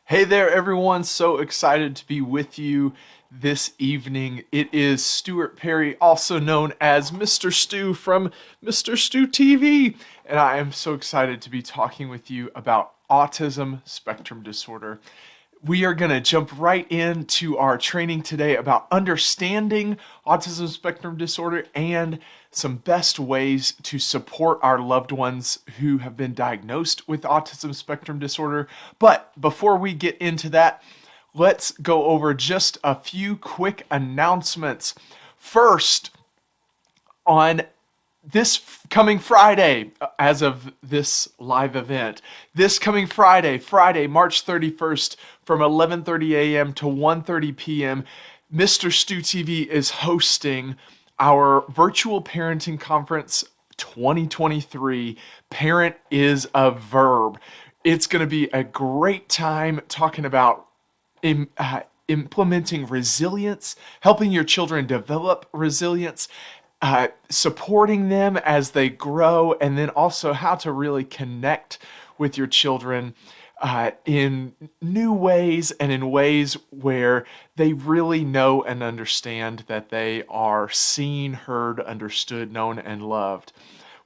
Hey there, everyone. So excited to be with you this evening. It is Stuart Perry, also known as Mr. Stu from Mr. Stu TV. And I am so excited to be talking with you about autism spectrum disorder. We are going to jump right into our training today about understanding autism spectrum disorder and some best ways to support our loved ones who have been diagnosed with autism spectrum disorder. But before we get into that, let's go over just a few quick announcements. First, on this coming Friday, as of this live event, this coming Friday, March 31st, from 11:30 a.m. to 1:30 p.m., Mr. Stu TV is hosting our virtual parenting conference 2023. Parent is a verb. It's going to be a great time talking about implementing resilience, helping your children develop resilience, supporting them as they grow, and then also how to really connect with your children in new ways and in ways where they really know and understand that they are seen, heard, understood, known, and loved.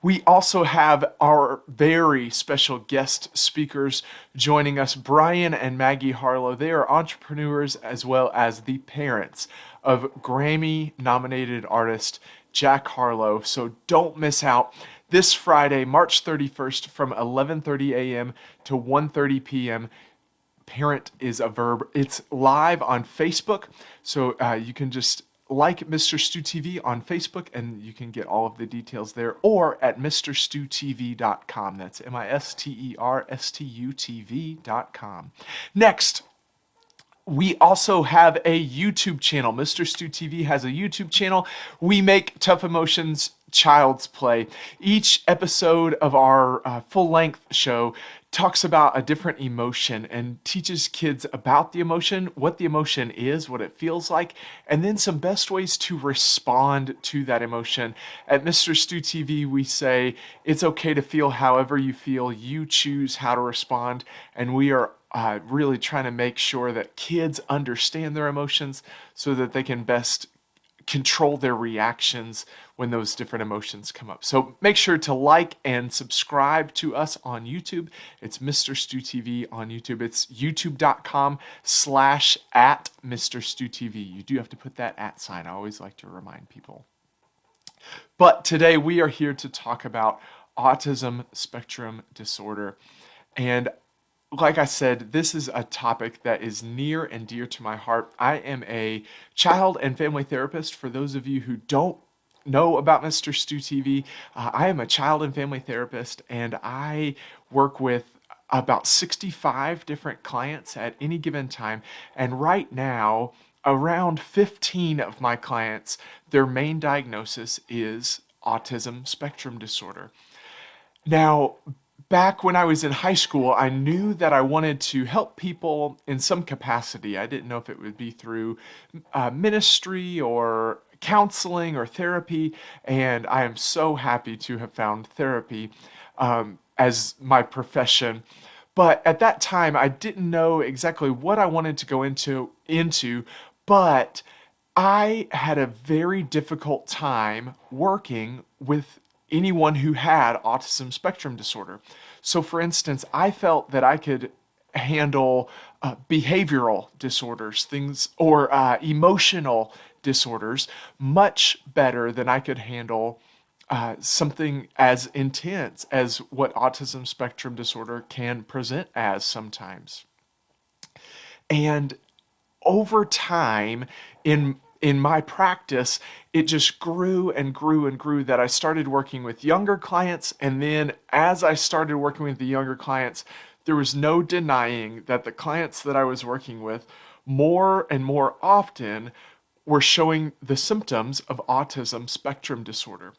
We also have our very special guest speakers joining us, Brian and Maggie Harlow. They are entrepreneurs as well as the parents of Grammy-nominated artist Jack Harlow. So don't miss out. This Friday, March 31st, from 11:30 a.m. to 1:30 p.m., Parent is a verb. It's live on Facebook, so you can just like Mr. Stu TV on Facebook, and you can get all of the details there, or at mrstutv.com. That's MISTERSTUTV.com. Next, we also have a YouTube channel. Mr. Stu TV has a YouTube channel. We make Tough Emotions Child's Play. Each episode of our full-length show talks about a different emotion and teaches kids about the emotion, what the emotion is, what it feels like, and then some best ways to respond to that emotion. At Mr. Stu TV, we say it's okay to feel however you feel. You choose how to respond, and we are really trying to make sure that kids understand their emotions so that they can best control their reactions when those different emotions come up. So make sure to like and subscribe to us on YouTube. It's Mr. Stu TV on YouTube. It's youtube.com/@MrStuTV. You do have to put that @ sign. I always like to remind people. But today we are here to talk about autism spectrum disorder. And like I said, this is a topic that is near and dear to my heart. I am a child and family therapist. For those of you who don't know about Mr. Stu TV, I am a child and family therapist, and I work with about 65 different clients at any given time. And right now, around 15 of my clients, their main diagnosis is autism spectrum disorder. Now, back when I was in high school, I knew that I wanted to help people in some capacity. I didn't know if it would be through ministry or counseling or therapy, and I am so happy to have found therapy as my profession. But at that time, I didn't know exactly what I wanted to go into, but I had a very difficult time working with anyone who had autism spectrum disorder. So for instance, I felt that I could handle behavioral disorders, things, or emotional disorders much better than I could handle something as intense as what autism spectrum disorder can present as sometimes. And over time, in my practice, it just grew and grew and grew that I started working with younger clients. And then as I started working with the younger clients, there was no denying that the clients that I was working with more and more often were showing the symptoms of autism spectrum disorder.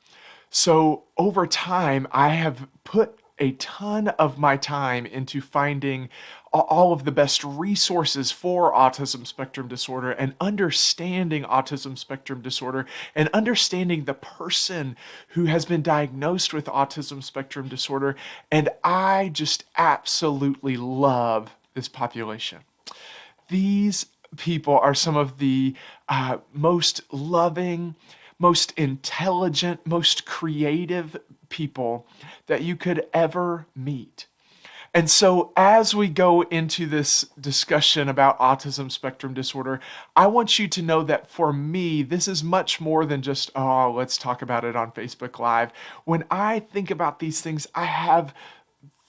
So over time, I have put a ton of my time into finding all of the best resources for autism spectrum disorder and understanding autism spectrum disorder and understanding the person who has been diagnosed with autism spectrum disorder. And I just absolutely love this population. These people are some of the most loving, most intelligent, most creative people that you could ever meet. And so, as we go into this discussion about autism spectrum disorder, I want you to know that for me, this is much more than just, oh, let's talk about it on Facebook Live. When I think about these things, I have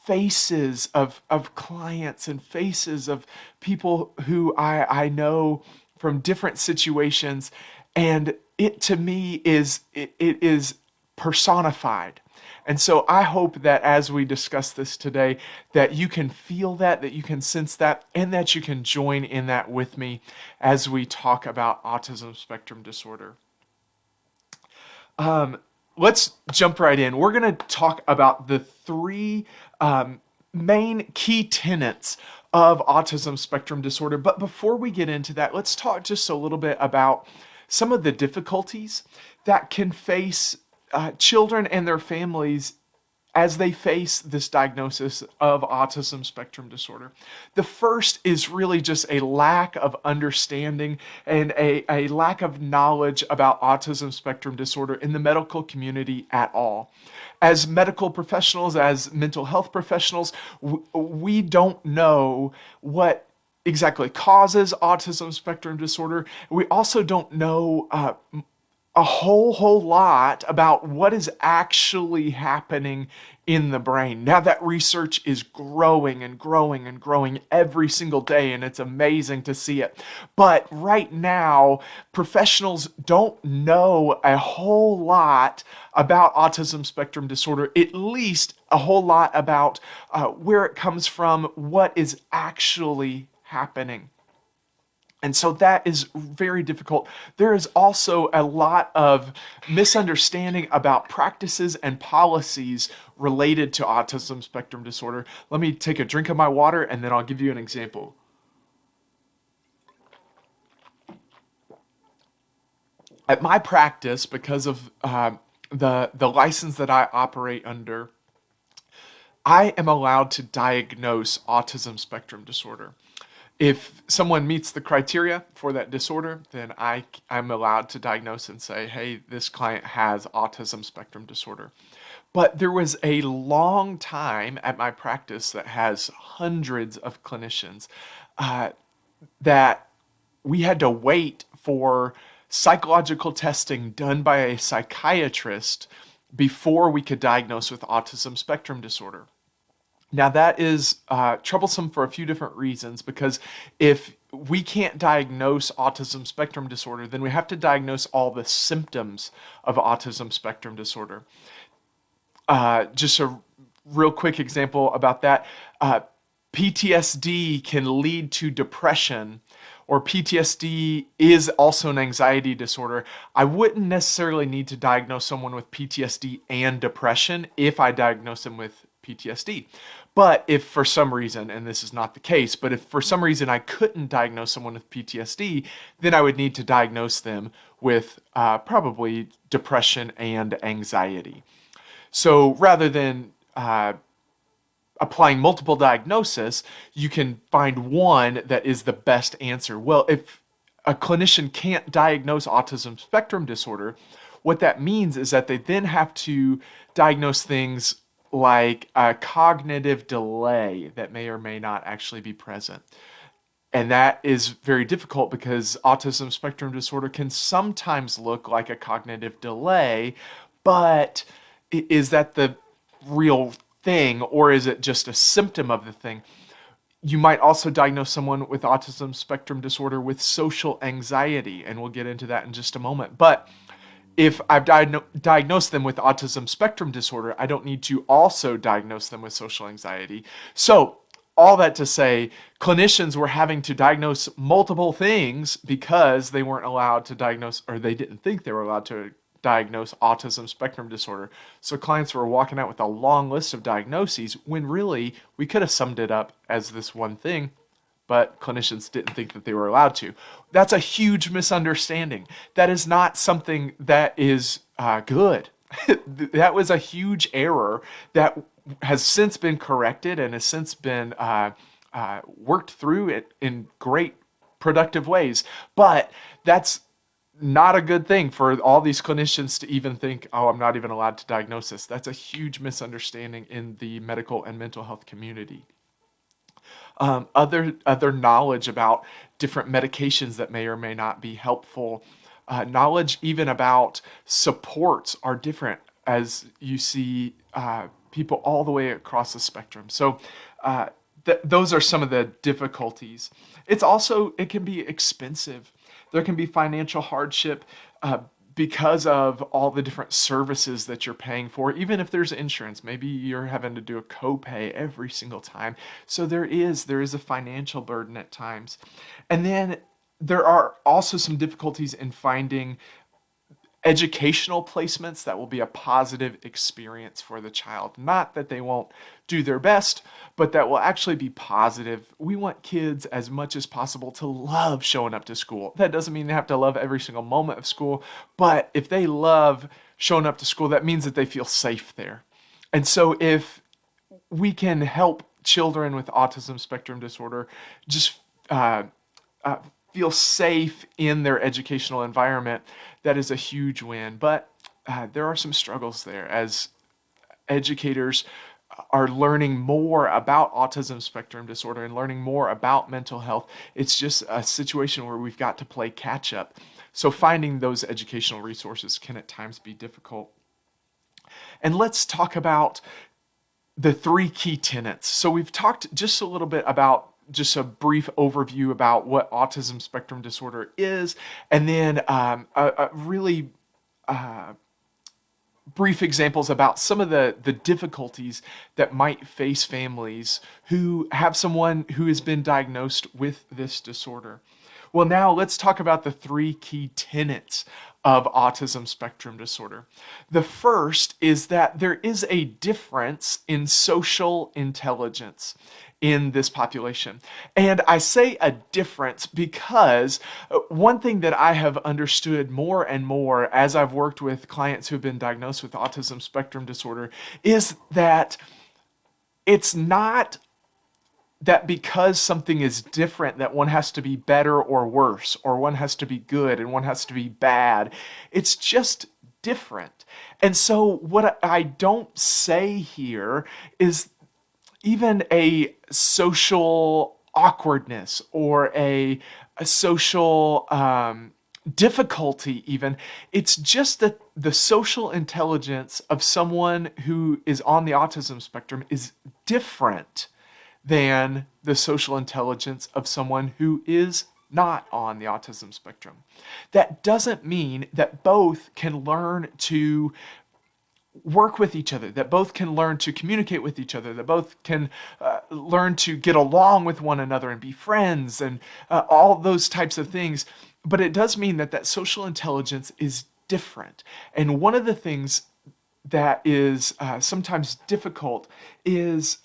faces of clients and faces of people who I know from different situations. And it to me it is personified. And so I hope that as we discuss this today, that you can feel that you can sense that, and that you can join in that with me as we talk about autism spectrum disorder. Let's jump right in. We're going to talk about the three main key tenets of autism spectrum disorder. But before we get into that, let's talk just a little bit about some of the difficulties that can face children and their families as they face this diagnosis of autism spectrum disorder. The first is really just a lack of understanding and a lack of knowledge about autism spectrum disorder in the medical community at all. As medical professionals, as mental health professionals, we don't know what exactly causes autism spectrum disorder. We also don't know a whole lot about what is actually happening in the brain. Now that research is growing and growing and growing every single day, and it's amazing to see it. But right now, professionals don't know a whole lot about autism spectrum disorder, at least a whole lot about where it comes from, what is actually happening. And so that is very difficult. There is also a lot of misunderstanding about practices and policies related to autism spectrum disorder. Let me take a drink of my water and then I'll give you an example. At my practice, because of the license that I operate under, I am allowed to diagnose autism spectrum disorder. If someone meets the criteria for that disorder, then I'm allowed to diagnose and say, hey, this client has autism spectrum disorder. But there was a long time at my practice that has hundreds of clinicians that we had to wait for psychological testing done by a psychiatrist before we could diagnose with autism spectrum disorder. Now that is troublesome for a few different reasons, because if we can't diagnose autism spectrum disorder, then we have to diagnose all the symptoms of autism spectrum disorder. Just a real quick example about that. PTSD can lead to depression, or PTSD is also an anxiety disorder. I wouldn't necessarily need to diagnose someone with PTSD and depression if I diagnose them with PTSD. But if for some reason, and this is not the case, but if for some reason I couldn't diagnose someone with PTSD, then I would need to diagnose them with probably depression and anxiety. So rather than applying multiple diagnoses, you can find one that is the best answer. Well, if a clinician can't diagnose autism spectrum disorder, what that means is that they then have to diagnose things like a cognitive delay that may or may not actually be present. And that is very difficult because autism spectrum disorder can sometimes look like a cognitive delay, but is that the real thing, or is it just a symptom of the thing? You might also diagnose someone with autism spectrum disorder with social anxiety, and we'll get into that in just a moment. But if I've diagnosed them with autism spectrum disorder, I don't need to also diagnose them with social anxiety. So all that to say, clinicians were having to diagnose multiple things because they weren't allowed to diagnose, or they didn't think they were allowed to diagnose autism spectrum disorder. So clients were walking out with a long list of diagnoses when really we could have summed it up as this one thing, but clinicians didn't think that they were allowed to. That's a huge misunderstanding. That is not something that is good. That was a huge error that has since been corrected and has since been worked through it in great, productive ways. But that's not a good thing for all these clinicians to even think, oh, I'm not even allowed to diagnose this. That's a huge misunderstanding in the medical and mental health community. Other knowledge about different medications that may or may not be helpful. Knowledge even about supports are different as you see people all the way across the spectrum. So those are some of the difficulties. It can be expensive. There can be financial hardship because of all the different services that you're paying for. Even if there's insurance, maybe you're having to do a copay every single time. So there is a financial burden at times. And then there are also some difficulties in finding educational placements that will be a positive experience for the child. Not that they won't do their best, but that will actually be positive. We want kids as much as possible to love showing up to school. That doesn't mean they have to love every single moment of school, but if they love showing up to school, that means that they feel safe there. And so if we can help children with autism spectrum disorder just feel safe in their educational environment, that is a huge win. But there are some struggles there as educators are learning more about autism spectrum disorder and learning more about mental health. It's just a situation where we've got to play catch up. So finding those educational resources can at times be difficult. And let's talk about the 3 key tenets. So we've talked just a little bit about just a brief overview about what autism spectrum disorder is, and then a really brief examples about some of the difficulties that might face families who have someone who has been diagnosed with this disorder. Well, now let's talk about the 3 key tenets of autism spectrum disorder. The first is that there is a difference in social intelligence in this population. And I say a difference because one thing that I have understood more and more as I've worked with clients who have been diagnosed with autism spectrum disorder is that it's not that because something is different that one has to be better or worse, or one has to be good and one has to be bad. It's just different. And so what I don't say here is even a social awkwardness or a social difficulty even. It's just that the social intelligence of someone who is on the autism spectrum is different than the social intelligence of someone who is not on the autism spectrum. That doesn't mean that both can learn to work with each other, that both can learn to communicate with each other, that both can learn to get along with one another and be friends and all those types of things. But it does mean that that social intelligence is different. And one of the things that is sometimes difficult is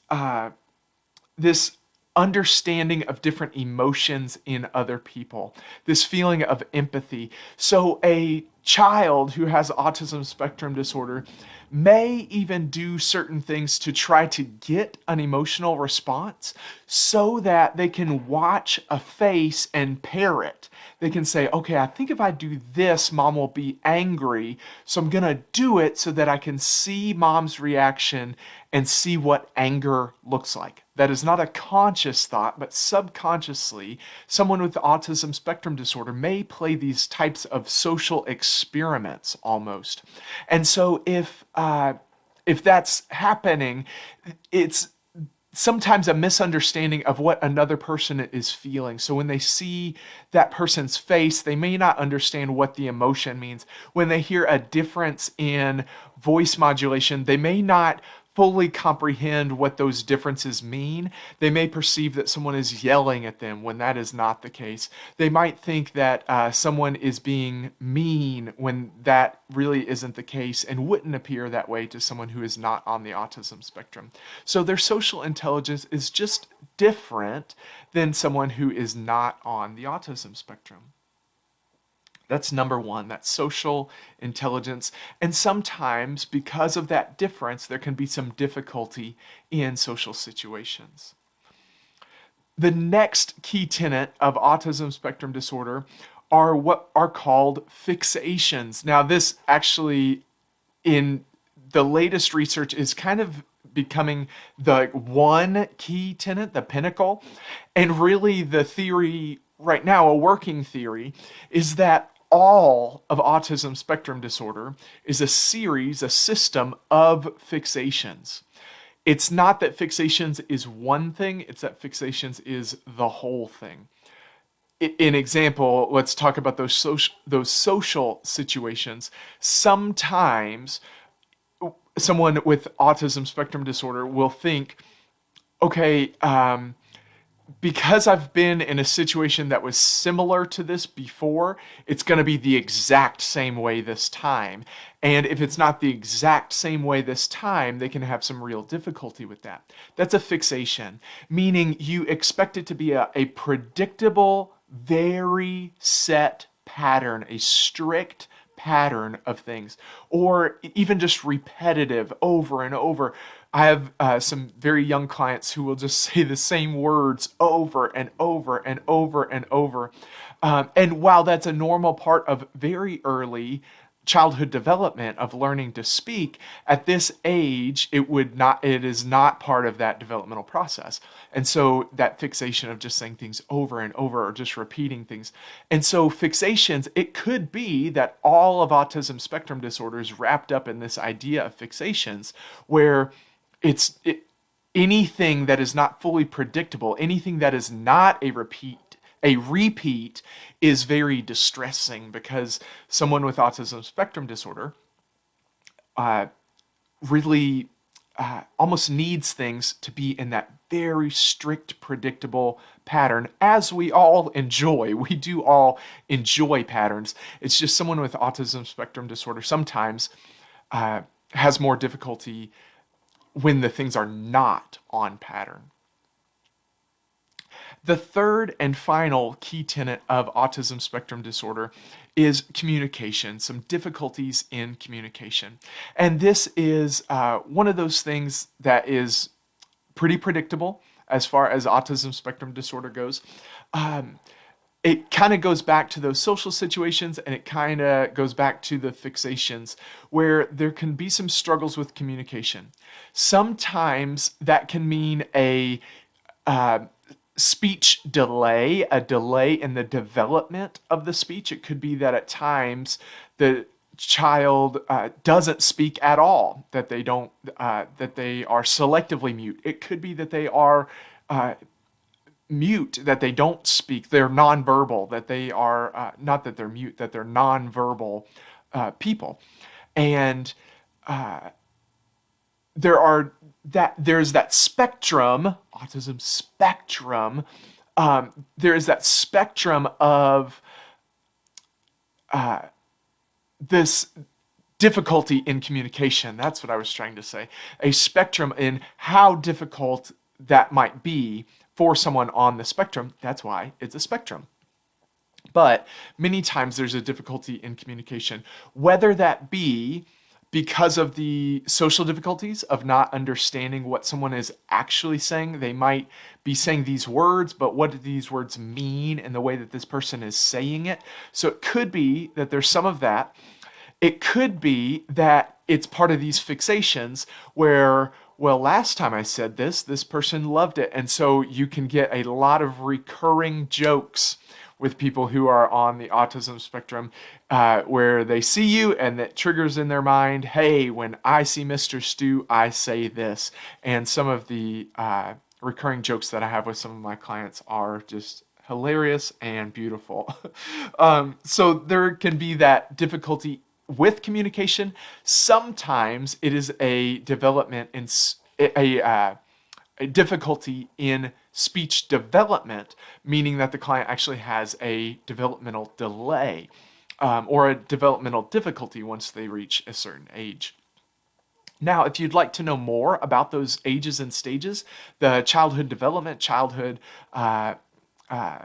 this understanding of different emotions in other people, this feeling of empathy. So a child who has autism spectrum disorder may even do certain things to try to get an emotional response so that they can watch a face and pair it. They can say, okay, I think if I do this, mom will be angry, so I'm gonna do it so that I can see mom's reaction and see what anger looks like. That is not a conscious thought, but subconsciously, someone with autism spectrum disorder may play these types of social experiments almost. And so if that's happening, it's sometimes a misunderstanding of what another person is feeling. So when they see that person's face, they may not understand what the emotion means. When they hear a difference in voice modulation, they may not fully comprehend what those differences mean. They may perceive that someone is yelling at them when that is not the case. They might think that someone is being mean when that really isn't the case and wouldn't appear that way to someone who is not on the autism spectrum. So their social intelligence is just different than someone who is not on the autism spectrum. That's number one, that's social intelligence. And sometimes, because of that difference, there can be some difficulty in social situations. The next key tenet of autism spectrum disorder are what are called fixations. Now, this actually, in the latest research, is kind of becoming the one key tenet, the pinnacle. And really, the theory right now, a working theory, is that all of autism spectrum disorder is a series, a system of fixations. It's not that fixations is one thing, it's that fixations is the whole thing. In example, let's talk about those social situations. Sometimes someone with autism spectrum disorder will think, okay, because I've been in a situation that was similar to this before, it's going to be the exact same way this time. And if it's not the exact same way this time, they can have some real difficulty with that. That's a fixation, meaning you expect it to be a predictable, very set pattern, a strict pattern of things, or even just repetitive over and over. I have some very young clients who will just say the same words over and over and over and over. And while that's a normal part of very early childhood development of learning to speak, at this age, it is not part of that developmental process. And so that fixation of just saying things over and over or just repeating things. And so fixations, it could be that all of autism spectrum disorder is wrapped up in this idea of fixations, where anything that is not fully predictable, anything that is not a repeat is very distressing, because someone with autism spectrum disorder really almost needs things to be in that very strict, predictable pattern, as we all enjoy. We do all enjoy patterns. It's just someone with autism spectrum disorder sometimes has more difficulty when the things are not on pattern. The third and final key tenet of autism spectrum disorder is communication, some difficulties in communication. And this is one of those things that is pretty predictable as far as autism spectrum disorder goes. It kind of goes back to those social situations, and it kind of goes back to the fixations, where there can be some struggles with communication. Sometimes that can mean a speech delay, a delay in the development of the speech. It could be that at times the child doesn't speak at all, that they don't, that they are selectively mute. It could be that they are mute, that they don't speak, they're nonverbal, that they are, not that they're mute, that they're nonverbal people. And there's that spectrum, autism spectrum, there is that spectrum of this difficulty in communication. That's what I was trying to say. A spectrum in how difficult that might be for someone on the spectrum. That's why it's a spectrum. But many times there's a difficulty in communication, whether that be because of the social difficulties of not understanding what someone is actually saying. They might be saying these words, but what do these words mean in the way that this person is saying it? So it could be that there's some of that. It could be that it's part of these fixations where, well, last time I said this person loved it. And so you can get a lot of recurring jokes with people who are on the autism spectrum, where they see you and that triggers in their mind, hey, when I see Mr. Stu, I say this. And some of the recurring jokes that I have with some of my clients are just hilarious and beautiful. So there can be that difficulty with communication. Sometimes it is a development in a difficulty in speech development, meaning that the client actually has a developmental delay or a developmental difficulty once they reach a certain age. Now, if you'd like to know more about those ages and stages, the childhood development, childhood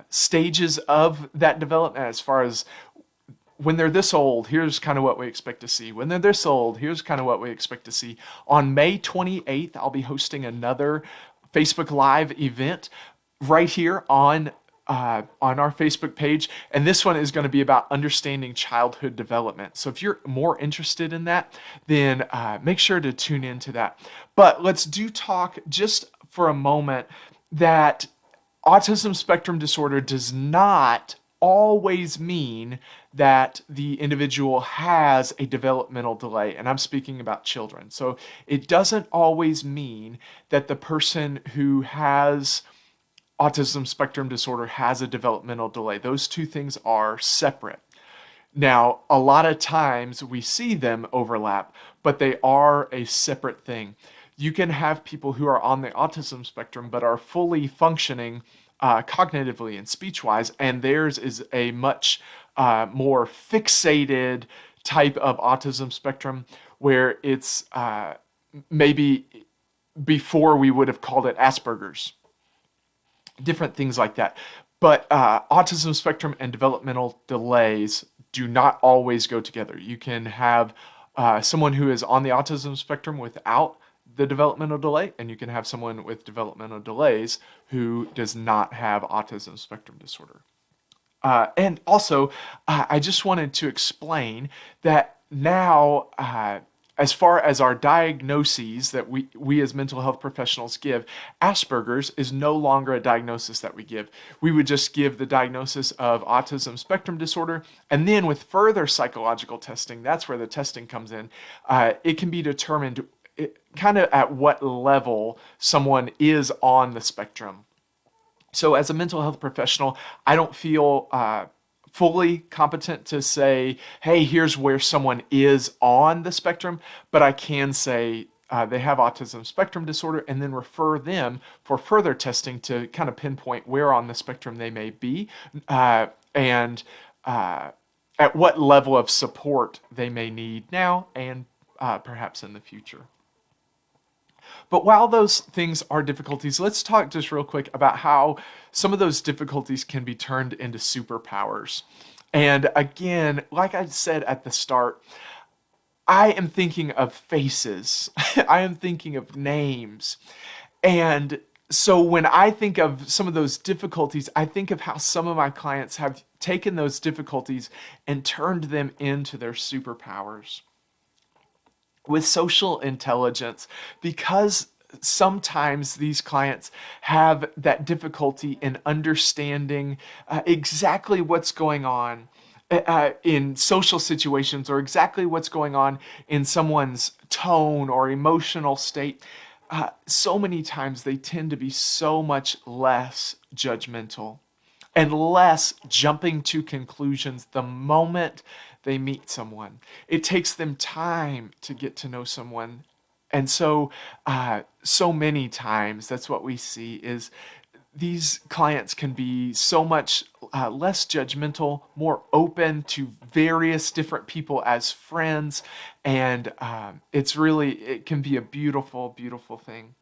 stages of that development, as far as when they're this old, here's kind of what we expect to see. When they're this old, here's kind of what we expect to see. On May 28th, I'll be hosting another Facebook Live event right here on our Facebook page. And this one is going to be about understanding childhood development. So if you're more interested in that, then make sure to tune into that. But let's talk just for a moment that autism spectrum disorder does not always mean that the individual has a developmental delay, and I'm speaking about children. So it doesn't always mean that the person who has autism spectrum disorder has a developmental delay. Those two things are separate. Now, a lot of times we see them overlap, but they are a separate thing. You can have people who are on the autism spectrum but are fully functioning cognitively and speech-wise, and theirs is a much more fixated type of autism spectrum where it's maybe before we would have called it Asperger's, different things like that. But autism spectrum and developmental delays do not always go together. You can have someone who is on the autism spectrum without the developmental delay, and you can have someone with developmental delays who does not have autism spectrum disorder. And also, I just wanted to explain that now, as far as our diagnoses that we as mental health professionals give, Asperger's is no longer a diagnosis that we give. We would just give the diagnosis of autism spectrum disorder, and then with further psychological testing, that's where the testing comes in, it can be determined kind of at what level someone is on the spectrum. So as a mental health professional, I don't feel fully competent to say, hey, here's where someone is on the spectrum, but I can say they have autism spectrum disorder and then refer them for further testing to kind of pinpoint where on the spectrum they may be and at what level of support they may need now and perhaps in the future. But while those things are difficulties, let's talk just real quick about how some of those difficulties can be turned into superpowers. And again, like I said at the start, I am thinking of faces. I am thinking of names. And so when I think of some of those difficulties, I think of how some of my clients have taken those difficulties and turned them into their superpowers. With social intelligence, because sometimes these clients have that difficulty in understanding exactly what's going on in social situations or exactly what's going on in someone's tone or emotional state, so many times they tend to be so much less judgmental and less jumping to conclusions the moment they meet someone. It takes them time to get to know someone. And so, so many times that's what we see is these clients can be so much less judgmental, more open to various different people as friends. And it can be a beautiful, beautiful thing.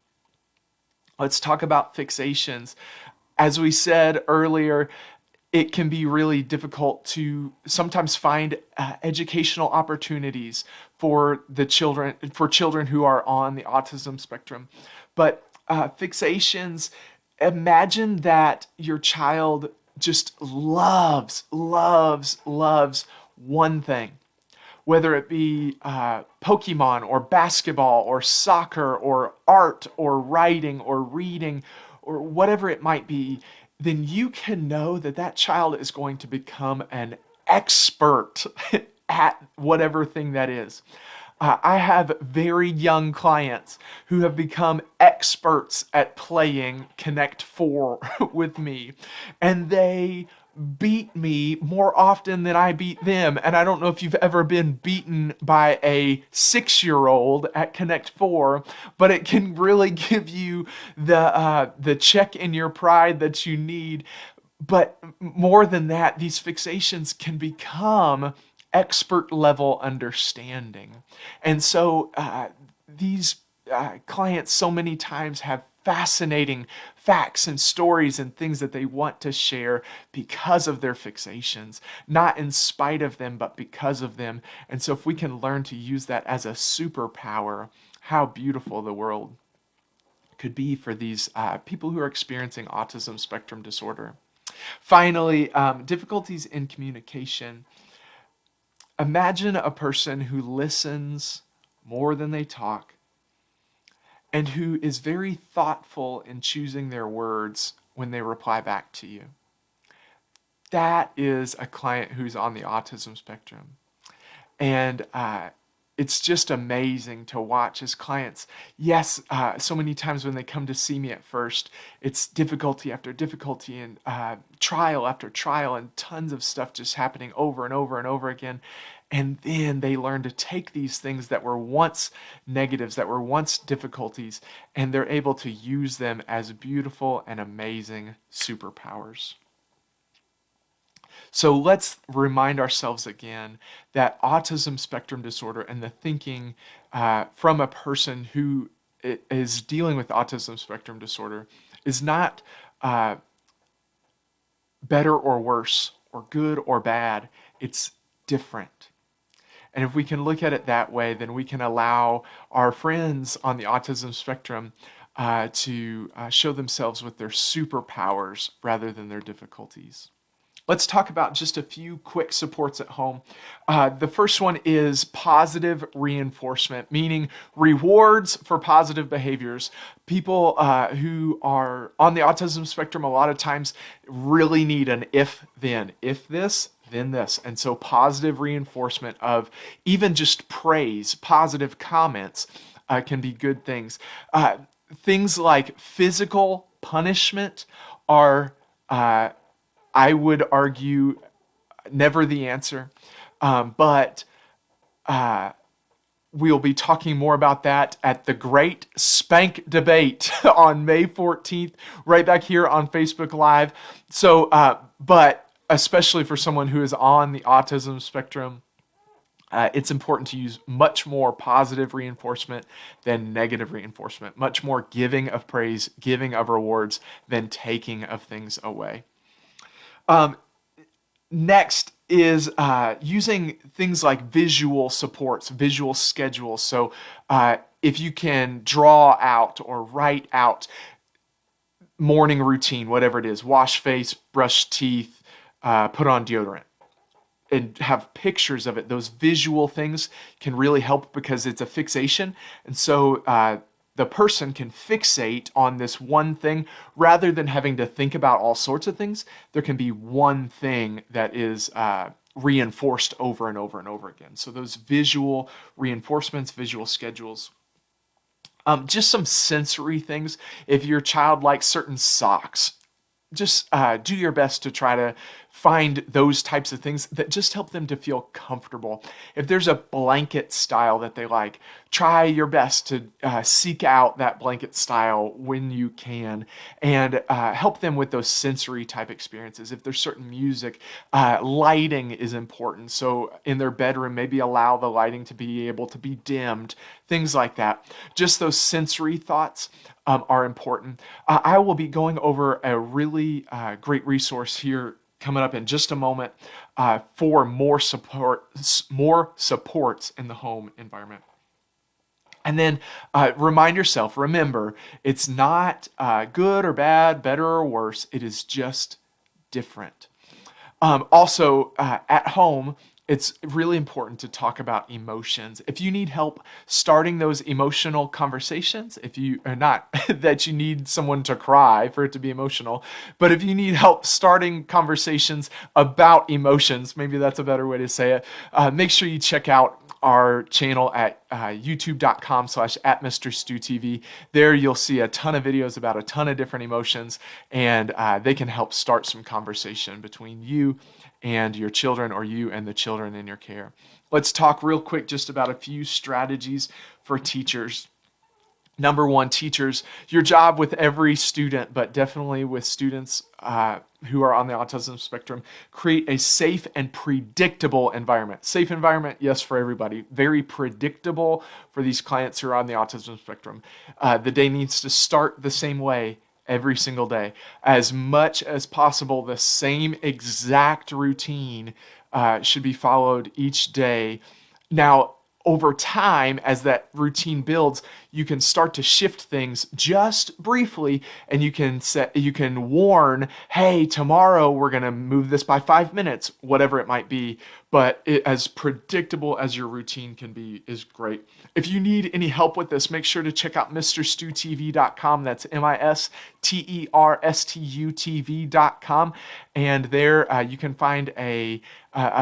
Let's talk about fixations. As we said earlier, it can be really difficult to sometimes find educational opportunities for children who are on the autism spectrum. But fixations, imagine that your child just loves one thing, whether it be Pokemon or basketball or soccer or art or writing or reading or whatever it might be, then you can know that that child is going to become an expert at whatever thing that is. I have very young clients who have become experts at playing Connect 4 with me, and they beat me more often than I beat them. And I don't know if you've ever been beaten by a 6-year-old at Connect 4, but it can really give you the check in your pride that you need. But more than that, these fixations can become expert level understanding. And so these clients so many times have fascinating facts and stories and things that they want to share because of their fixations, not in spite of them, but because of them. And so if we can learn to use that as a superpower, how beautiful the world could be for these people who are experiencing autism spectrum disorder. Finally, difficulties in communication. Imagine a person who listens more than they talk and who is very thoughtful in choosing their words when they reply back to you. That is a client who's on the autism spectrum. And it's just amazing to watch his clients. Yes, so many times when they come to see me at first, it's difficulty after difficulty and trial after trial and tons of stuff just happening over and over and over again. And then they learn to take these things that were once negatives, that were once difficulties, and they're able to use them as beautiful and amazing superpowers. So let's remind ourselves again that autism spectrum disorder and the thinking from a person who is dealing with autism spectrum disorder is not better or worse or good or bad. It's different. And if we can look at it that way, then we can allow our friends on the autism spectrum to show themselves with their superpowers rather than their difficulties. Let's talk about just a few quick supports at home. The first one is positive reinforcement, meaning rewards for positive behaviors. People who are on the autism spectrum a lot of times really need an if-then. If this, then this. And so positive reinforcement of even just praise, positive comments can be good things. Things like physical punishment are I would argue never the answer, but we'll be talking more about that at the Great Spank Debate on May 14th, right back here on Facebook Live. So, but especially for someone who is on the autism spectrum, it's important to use much more positive reinforcement than negative reinforcement, much more giving of praise, giving of rewards than taking of things away. Next is using things like visual supports, visual schedules. So if you can draw out or write out morning routine, whatever it is, wash face, brush teeth, put on deodorant, and have pictures of it, those visual things can really help because it's a fixation. And so the person can fixate on this one thing rather than having to think about all sorts of things. There can be one thing that is reinforced over and over and over again. So those visual reinforcements, visual schedules. Just some sensory things. If your child likes certain socks, just do your best to try to find those types of things that just help them to feel comfortable. If there's a blanket style that they like, try your best to seek out that blanket style when you can and help them with those sensory type experiences. If there's certain music, lighting is important. So in their bedroom, maybe allow the lighting to be able to be dimmed, things like that. Just those sensory thoughts are important. I will be going over a really great resource here coming up in just a moment for more supports in the home environment. And then remind yourself, remember, it's not good or bad, better or worse. It is just different. Also, at home, it's really important to talk about emotions. If you need help starting those emotional conversations, if you are not that you need someone to cry for it to be emotional, but if you need help starting conversations about emotions, maybe that's a better way to say it, make sure you check out our channel at youtube.com/@MrStuTV. There you'll see a ton of videos about a ton of different emotions, and they can help start some conversation between you and your children or you and the children in your care. Let's talk real quick just about a few strategies for teachers. Number one, teachers, your job with every student, but definitely with students who are on the autism spectrum, create a safe and predictable environment. Safe environment, yes, for everybody. Very predictable for these clients who are on the autism spectrum. The day needs to start the same way every single day. As much as possible, the same exact routine should be followed each day. Now, over time, as that routine builds, you can start to shift things just briefly, and you can warn, hey, tomorrow we're going to move this by 5 minutes, whatever it might be. But as predictable as your routine can be is great. If you need any help with this, make sure to check out MrStuTV.com. That's MISTERSTUTV.com. And there you can find a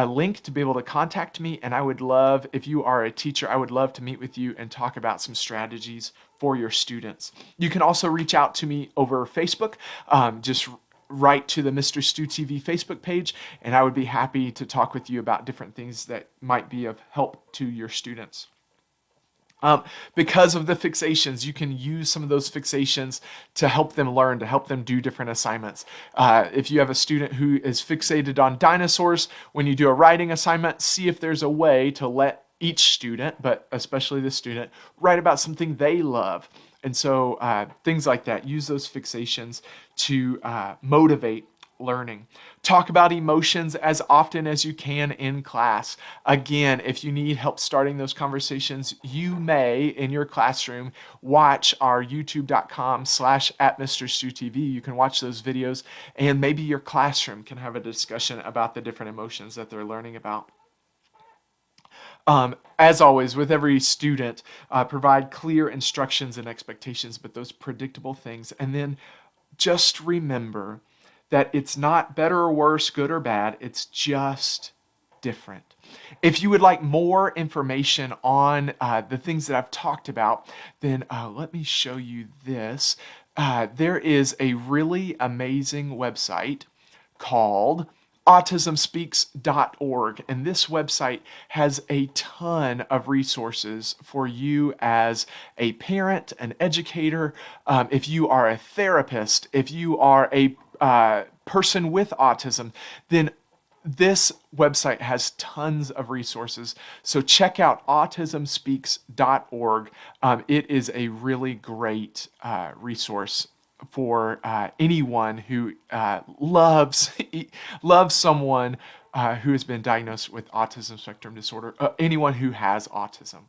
link to be able to contact me. And I would love, if you are a teacher, I would love to meet with you and talk about some strategies for your students. You can also reach out to me over Facebook. Just write to the Mr. Stu TV Facebook page, and I would be happy to talk with you about different things that might be of help to your students. Because of the fixations, you can use some of those fixations to help them learn, to help them do different assignments. If you have a student who is fixated on dinosaurs, when you do a writing assignment, see if there's a way to let each student, but especially the student, write about something they love. And so things like that, use those fixations to motivate learning. Talk about emotions as often as you can in class. Again, if you need help starting those conversations, you may, in your classroom, watch our youtube.com/@MrStuTV. You can watch those videos, and maybe your classroom can have a discussion about the different emotions that they're learning about. As always, with every student, provide clear instructions and expectations, but those predictable things. And then just remember that it's not better or worse, good or bad. It's just different. If you would like more information on the things that I've talked about, then let me show you this. There is a really amazing website called autismspeaks.org, and this website has a ton of resources for you as a parent, an educator, if you are a therapist, if you are a person with autism, then this website has tons of resources. So check out autismspeaks.org. It is a really great resource for anyone who loves someone who has been diagnosed with autism spectrum disorder, anyone who has autism.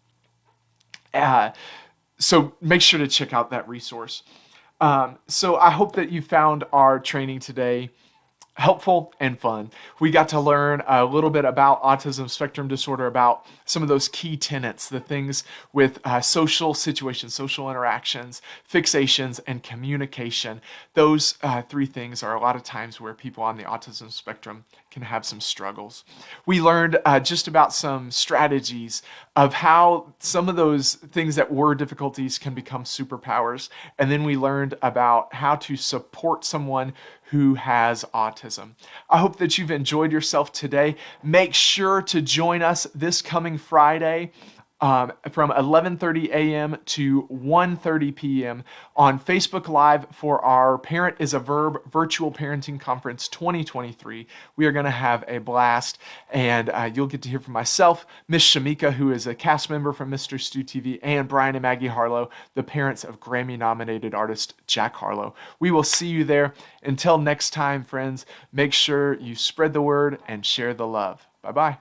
So make sure to check out that resource. So I hope that you found our training today helpful and fun. We got to learn a little bit about autism spectrum disorder, about some of those key tenets, the things with social situations, social interactions, fixations, and communication. Those three things are a lot of times where people on the autism spectrum can have some struggles. We learned just about some strategies of how some of those things that were difficulties can become superpowers. And then we learned about how to support someone who has autism. I hope that you've enjoyed yourself today. Make sure to join us this coming Friday from 11:30 a.m. to 1:30 p.m. on Facebook Live for our Parent is a Verb Virtual Parenting Conference 2023. We are going to have a blast, and you'll get to hear from myself, Miss Shamika, who is a cast member from Mr. Stu TV, and Brian and Maggie Harlow, the parents of Grammy-nominated artist Jack Harlow. We will see you there. Until next time, friends, make sure you spread the word and share the love. Bye-bye.